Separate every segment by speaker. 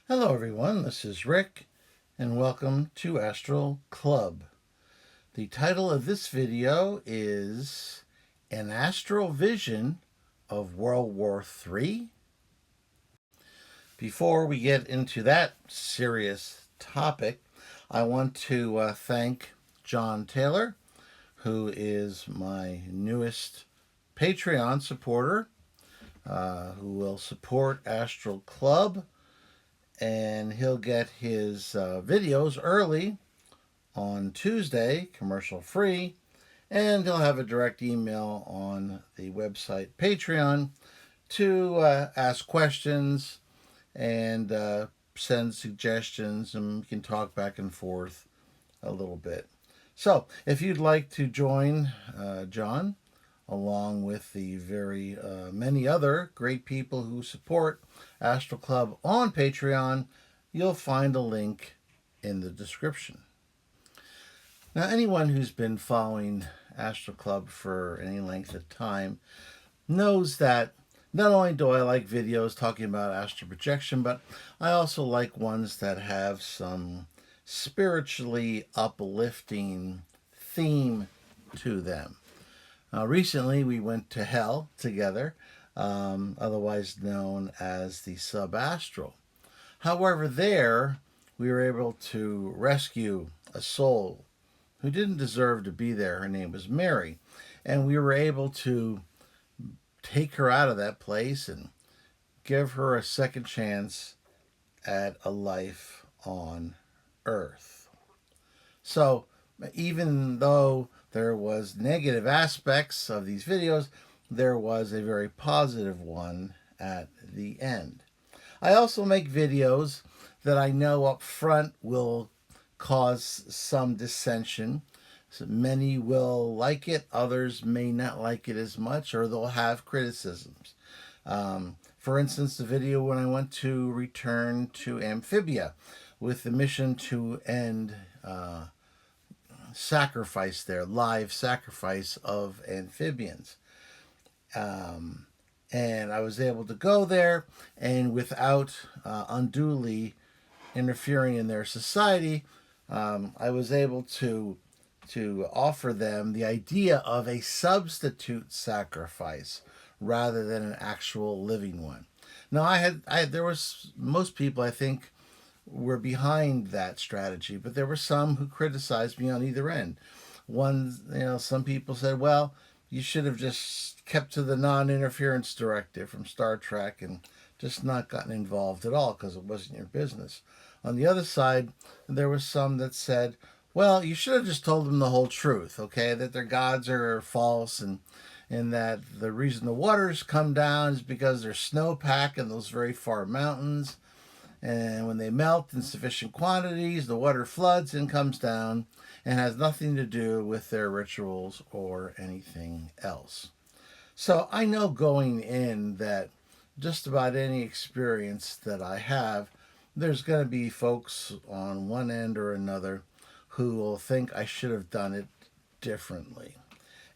Speaker 1: Hello everyone, this is Rick and welcome to Astral Club. The title of this video is An Astral Vision of WW3. Before we get into that serious topic, I want to thank John Taylor, who is my newest Patreon supporter, who will support Astral Club, and he'll get his videos early on Tuesday, commercial free, and he'll have a direct email on the website Patreon to ask questions and send suggestions, and we can talk back and forth a little bit. So if you'd like to join John, along with the very many other great people who support Astral Club on Patreon, you'll find a link in the description. Now, anyone who's been following Astral Club for any length of time knows that not only do I like videos talking about astral projection, but I also like ones that have some spiritually uplifting theme to them. Recently, we went to hell together, otherwise known as the subastral. However, there we were able to rescue a soul who didn't deserve to be there. Her name was Mary, and we were able to take her out of that place and give her a second chance at a life on Earth. So even though there was negative aspects of these videos, there was a very positive one at the end. I also make videos that I know up front will cause some dissension. So many will like it, others may not like it as much, or they'll have criticisms. For instance, the video when I went to return to Amphibia with the mission to end sacrifice there, live sacrifice of amphibians. And I was able to go there, and without unduly interfering in their society, I was able to offer them the idea of a substitute sacrifice rather than an actual living one. Now, there was most people, I think, were behind that strategy, but there were some who criticized me on either end. Some people said, well, you should have just kept to the non-interference directive from Star Trek and just not gotten involved at all because it wasn't your business. On the other side, there was some that said, well, you should have just told them the whole truth, okay, that their gods are false, and that the reason the waters come down is because there's snowpack in those very far mountains, and when they melt in sufficient quantities, the water floods and comes down and has nothing to do with their rituals or anything else. So I know going in that just about any experience that I have, there's going to be folks on one end or another who will think I should have done it differently.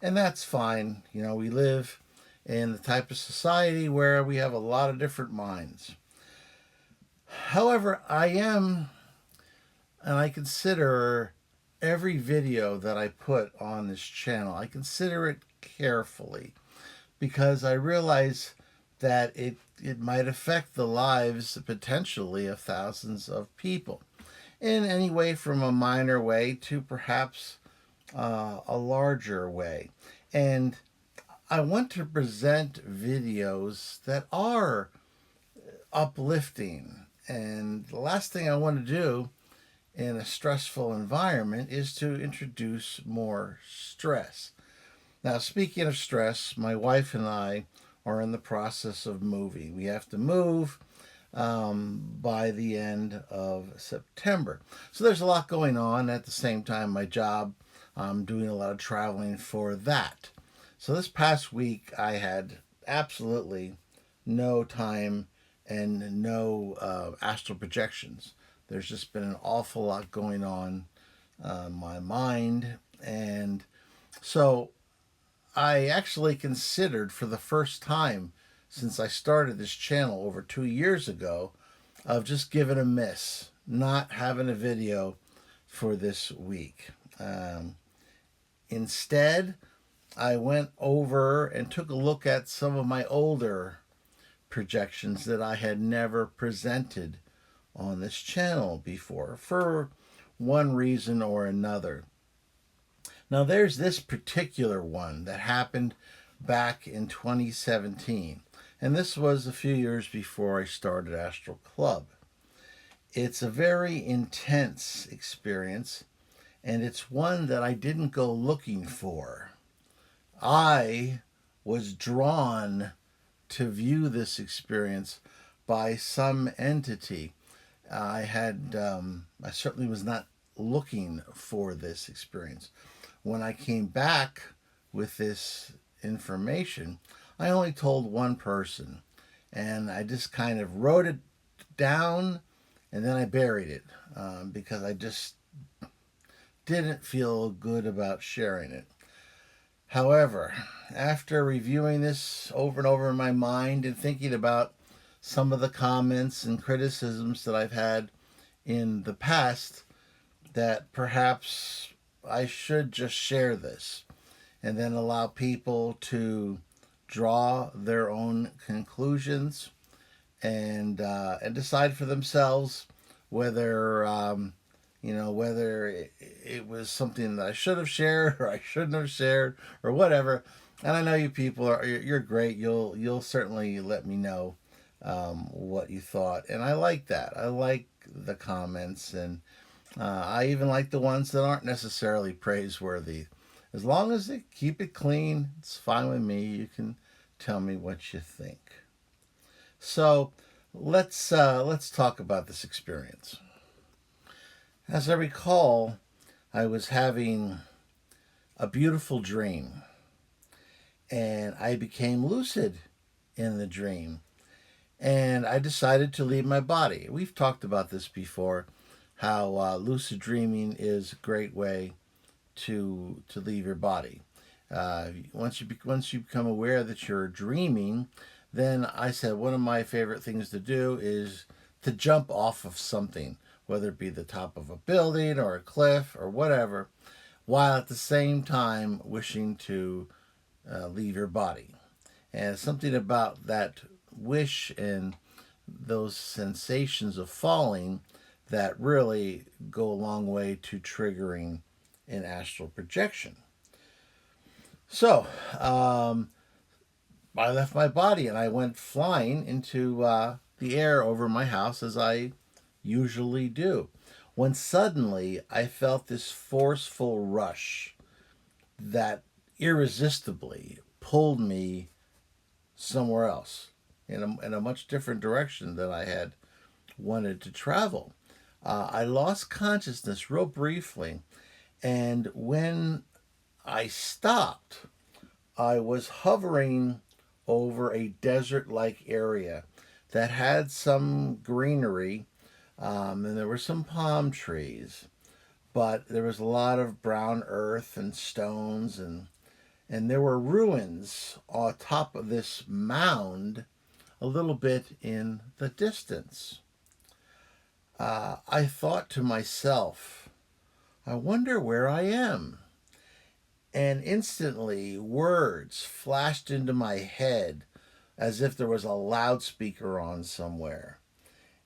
Speaker 1: And that's fine. You know, we live in the type of society where we have a lot of different minds. However, I consider every video that I put on this channel, I consider it carefully, because I realize that it might affect the lives potentially of thousands of people in any way from a minor way to perhaps a larger way. And I want to present videos that are uplifting. And the last thing I want to do in a stressful environment is to introduce more stress. Now, speaking of stress, my wife and I are in the process of moving. We have to move by the end of September. So there's a lot going on. At the same time, my job, I'm doing a lot of traveling for that. So this past week, I had absolutely no time and no astral projections. There's just been an awful lot going on in my mind. And so I actually considered, for the first time since I started this channel over 2 years ago, of just giving a miss, not having a video for this week. Instead, I went over and took a look at some of my older projections that I had never presented on this channel before for one reason or another. Now, there's this particular one that happened back in 2017, and this was a few years before I started Astral Club. It's a very intense experience, and it's one that I didn't go looking for. I was drawn to view this experience by some entity. I certainly was not looking for this experience. When I came back with this information, I only told one person, and I just kind of wrote it down and then I buried it because I just didn't feel good about sharing it. However, after reviewing this over and over in my mind and thinking about some of the comments and criticisms that I've had in the past, that perhaps I should just share this and then allow people to draw their own conclusions and decide for themselves whether whether it was something that I should have shared or I shouldn't have shared or whatever. And I know you people you're great. You'll certainly let me know what you thought, and I like that. I like the comments, and I even like the ones that aren't necessarily praiseworthy. As long as they keep it clean, it's fine with me. You can tell me what you think. So let's talk about this experience. As I recall, I was having a beautiful dream, and I became lucid in the dream, and I decided to leave my body. We've talked about this before, how lucid dreaming is a great way to leave your body. Once you become aware that you're dreaming, then I said one of my favorite things to do is to jump off of something, whether it be the top of a building or a cliff or whatever, while at the same time wishing to leave your body. And something about that wish and those sensations of falling that really go a long way to triggering an astral projection. So, I left my body and I went flying into the air over my house as I usually do, when suddenly I felt this forceful rush that irresistibly pulled me somewhere else in a much different direction than I had wanted to travel. I lost consciousness real briefly, and when I stopped, I was hovering over a desert-like area that had some greenery, and there were some palm trees, but there was a lot of brown earth and stones, and there were ruins on top of this mound a little bit in the distance. I thought to myself, I wonder where I am. And instantly words flashed into my head as if there was a loudspeaker on somewhere.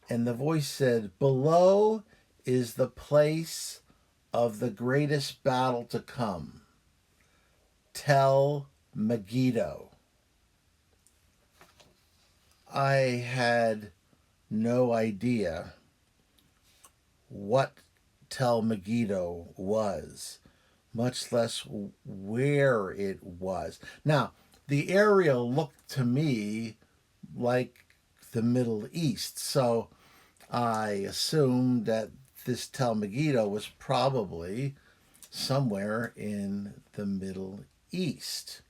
Speaker 1: And the voice said, "Below is the place of the greatest battle to come. Tel Megiddo." I had no idea what Tel Megiddo was, much less where it was. Now, the area looked to me like the Middle East, so I assumed that this Tel Megiddo was probably somewhere in the Middle East.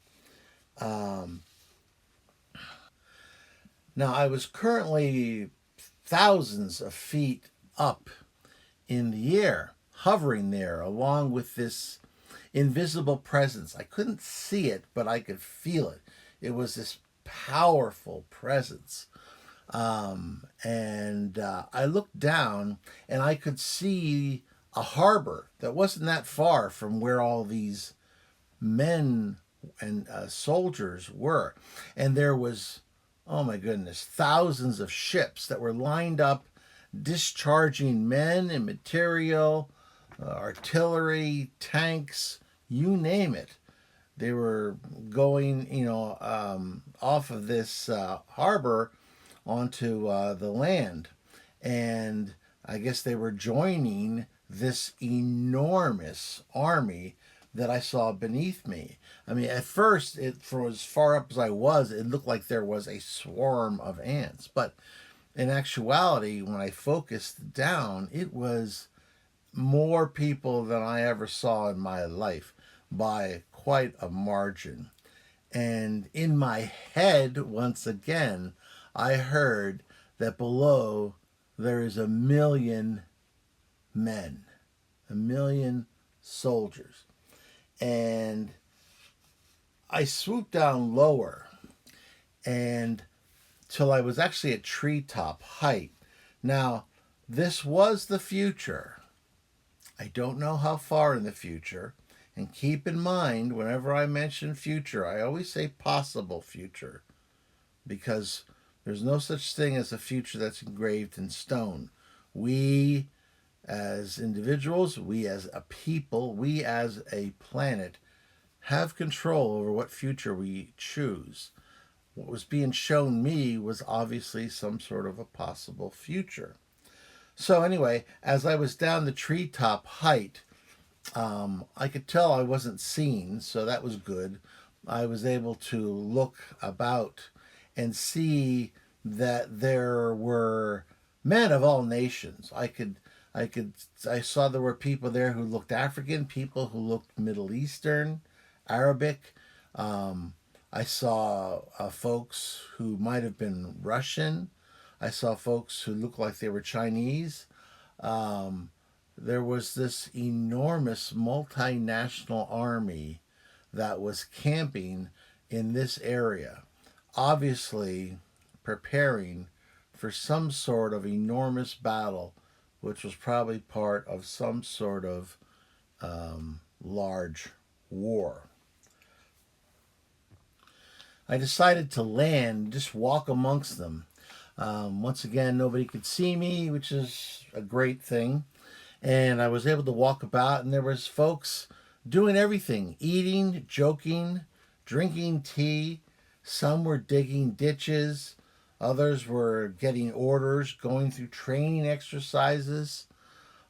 Speaker 1: Now, I was currently thousands of feet up in the air, hovering there along with this invisible presence. I couldn't see it, but I could feel it. It was this powerful presence. And I looked down and I could see a harbor that wasn't that far from where all these men and soldiers were. And there was, oh my goodness, thousands of ships that were lined up discharging men and material, artillery, tanks, you name it. They were going, off of this harbor onto the land. And I guess they were joining this enormous army that I saw beneath me. I mean, at first, from as far up as I was, it looked like there was a swarm of ants. But in actuality, when I focused down, it was more people than I ever saw in my life by quite a margin. And in my head, once again, I heard that below there is 1,000,000 men, 1,000,000 soldiers. And I swooped down lower and till I was actually at treetop height. Now, this was the future. I don't know how far in the future. And keep in mind, whenever I mention future, I always say possible future because there's no such thing as a future that's engraved in stone. We as individuals, we as a people, we as a planet have control over what future we choose. What was being shown me was obviously some sort of a possible future. So, anyway, as I was down the treetop height, I could tell I wasn't seen, so that was good. I was able to look about and see that there were men of all nations. I saw there were people there who looked African, people who looked Middle Eastern, Arabic. I saw folks who might have been Russian. I saw folks who looked like they were Chinese. There was this enormous multinational army that was camping in this area, obviously preparing for some sort of enormous battle, which was probably part of some sort of large war. I decided to land, just walk amongst them. Once again, nobody could see me, which is a great thing. And I was able to walk about, and there was folks doing everything, eating, joking, drinking tea. Some were digging ditches. Others were getting orders, going through training exercises.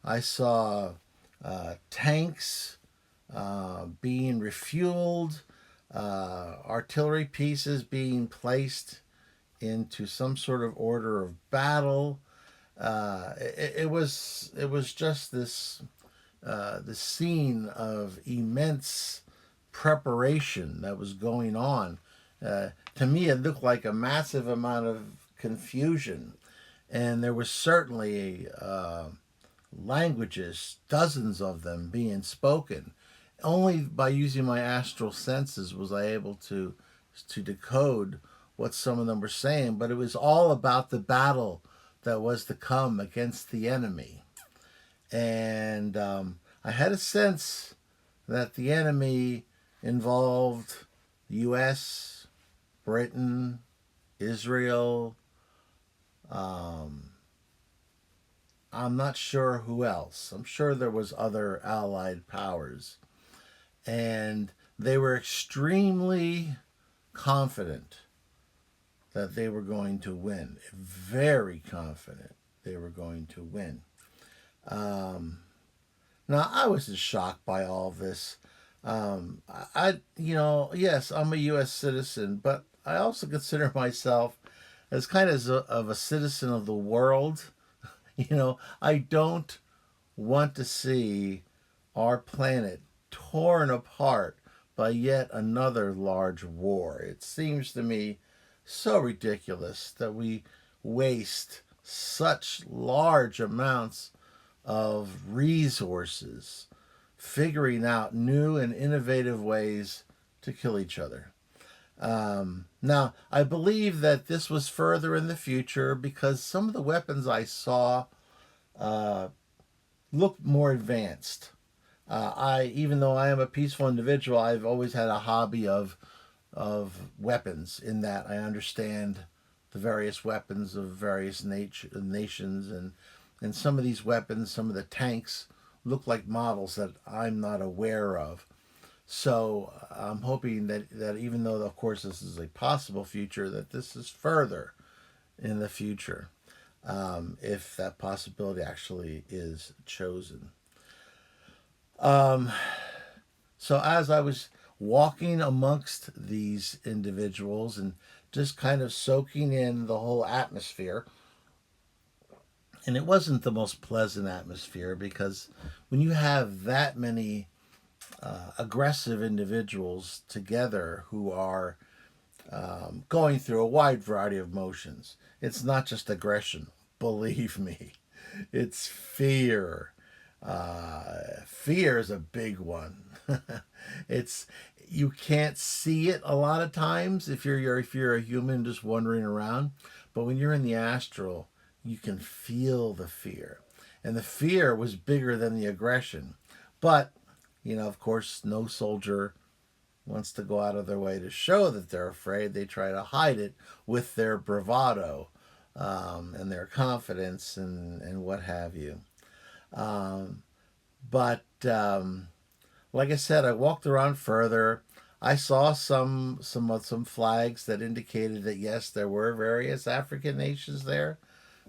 Speaker 1: I saw tanks being refueled, artillery pieces being placed into some sort of order of battle. It was just this the scene of immense preparation that was going on. To me, it looked like a massive amount of confusion, and there was certainly languages, dozens of them being spoken. Only by using my astral senses was I able to decode what some of them were saying, but it was all about the battle that was to come against the enemy. And I had a sense that the enemy involved the U.S., Britain, Israel. I'm not sure who else. I'm sure there was other allied powers. And they were extremely confident that they were going to win. Very confident they were going to win. Now, I was just shocked by all this. Yes, I'm a U.S. citizen, but I also consider myself as kind of a citizen of the world. I don't want to see our planet torn apart by yet another large war. It seems to me so ridiculous that we waste such large amounts of resources figuring out new and innovative ways to kill each other. Now, I believe that this was further in the future because some of the weapons I saw uh, looked more advanced. Even though I am a peaceful individual, I've always had a hobby of weapons. In that I understand the various weapons of various nations, and some of these weapons, some of the tanks, look like models that I'm not aware of. So I'm hoping that even though, of course, this is a possible future, that this is further in the future, if that possibility actually is chosen. Um, so as I was walking amongst these individuals and just kind of soaking in the whole atmosphere, and it wasn't the most pleasant atmosphere because when you have that many aggressive individuals together who are going through a wide variety of emotions. It's not just aggression, believe me. It's fear. Fear is a big one. it's You can't see it a lot of times if you're a human just wandering around, but when you're in the astral, you can feel the fear, and the fear was bigger than the aggression. But of course, no soldier wants to go out of their way to show that they're afraid. They try to hide it with their bravado, and their confidence, and what have you. Um, but like I said, I walked around further. I saw some flags that indicated that yes, there were various African nations there.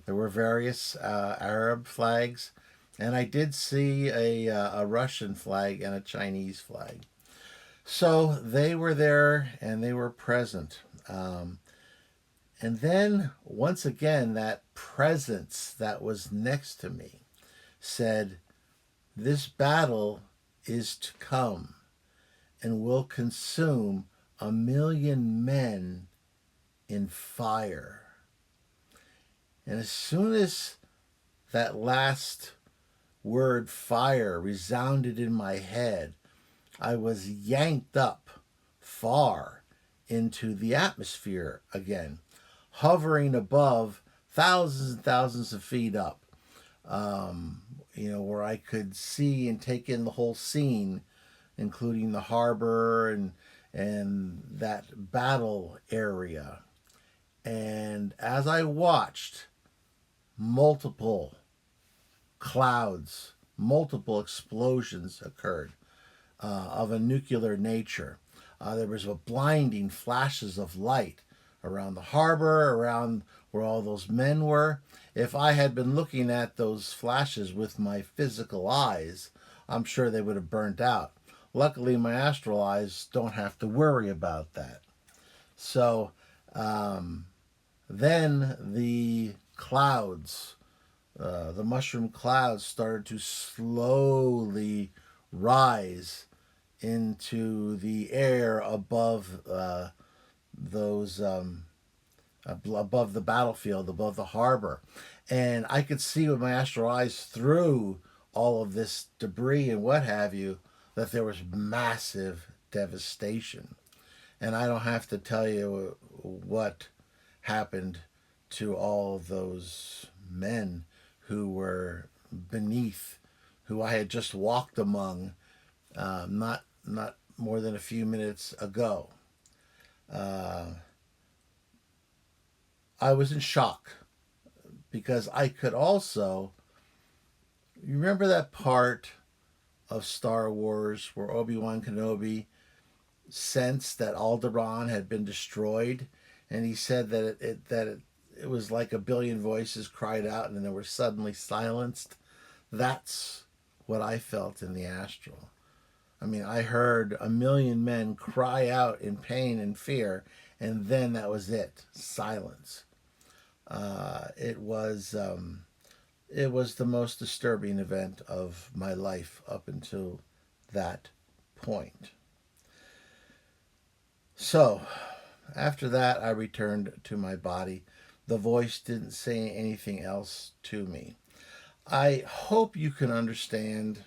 Speaker 1: There were various Arab flags, and I did see a Russian flag and a Chinese flag. So they were there and they were present. And then once again, that presence that was next to me said, "This battle is to come and will consume 1,000,000 men in fire." And as soon as that last word fire resounded in my head, I was yanked up far into the atmosphere again, hovering above thousands and thousands of feet up, where I could see and take in the whole scene, including the harbor and that battle area. And as I watched, multiple clouds, multiple explosions occurred of a nuclear nature. There was a blinding flashes of light around the harbor, around where all those men were. If I had been looking at those flashes with my physical eyes, I'm sure they would have burnt out. Luckily, my astral eyes don't have to worry about that. So then the mushroom clouds started to slowly rise into the air above those above the battlefield, above the harbor, and I could see with my astral eyes through all of this debris and what have you that there was massive devastation. And I don't have to tell you what happened to all those men who were beneath, who I had just walked among, not more than a few minutes ago. Uh, I was in shock because I could also, you remember that part of Star Wars where Obi-Wan Kenobi sensed that Alderaan had been destroyed, and he said that it was like a billion voices cried out and then they were suddenly silenced. That's what I felt in the astral. I mean, I heard 1,000,000 men cry out in pain and fear, and then that was it, silence. It was the most disturbing event of my life up until that point. So, after that, I returned to my body. The voice didn't say anything else to me. I hope you can understand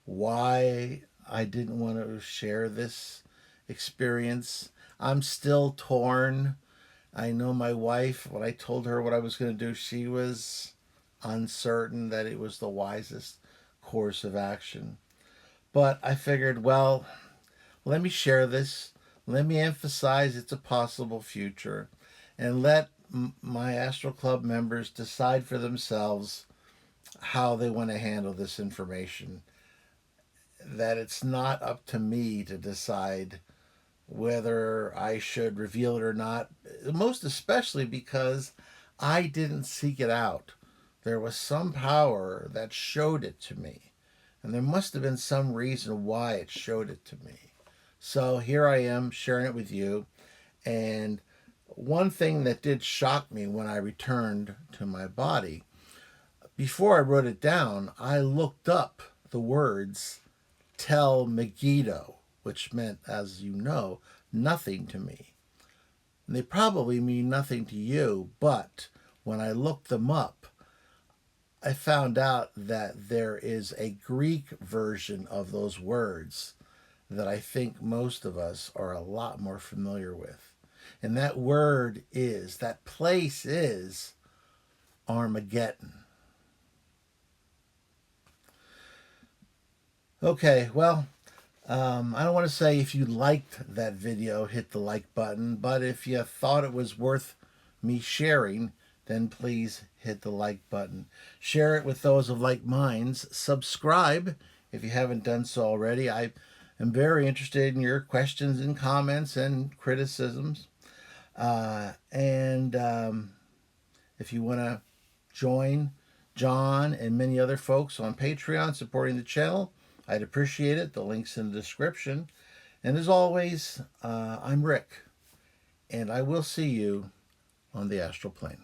Speaker 1: why I didn't want to share this experience. I'm still torn. I know my wife, when I told her what I was going to do, she was uncertain that it was the wisest course of action. But I figured, well, let me share this. Let me emphasize it's a possible future. And let my Astral Club members decide for themselves how they want to handle this information. That it's not up to me to decide whether I should reveal it or not, most especially because I didn't seek it out. There was some power that showed it to me, and there must have been some reason why it showed it to me. So here I am sharing it with you. And one thing that did shock me when I returned to my body, before I wrote it down, I looked up the words Tel Megiddo, which meant, as you know, nothing to me. And they probably mean nothing to you, but when I looked them up, I found out that there is a Greek version of those words that I think most of us are a lot more familiar with. And that word is, that place is Armageddon. Okay, well, I don't want to say if you liked that video, hit the like button, but if you thought it was worth me sharing, then please hit the like button. Share it with those of like minds. Subscribe if you haven't done so already. I am very interested in your questions and comments and criticisms. And if you want to join John and many other folks on Patreon supporting the channel, I'd appreciate it. The link's in the description. And as always, I'm Rick, and I will see you on the astral plane.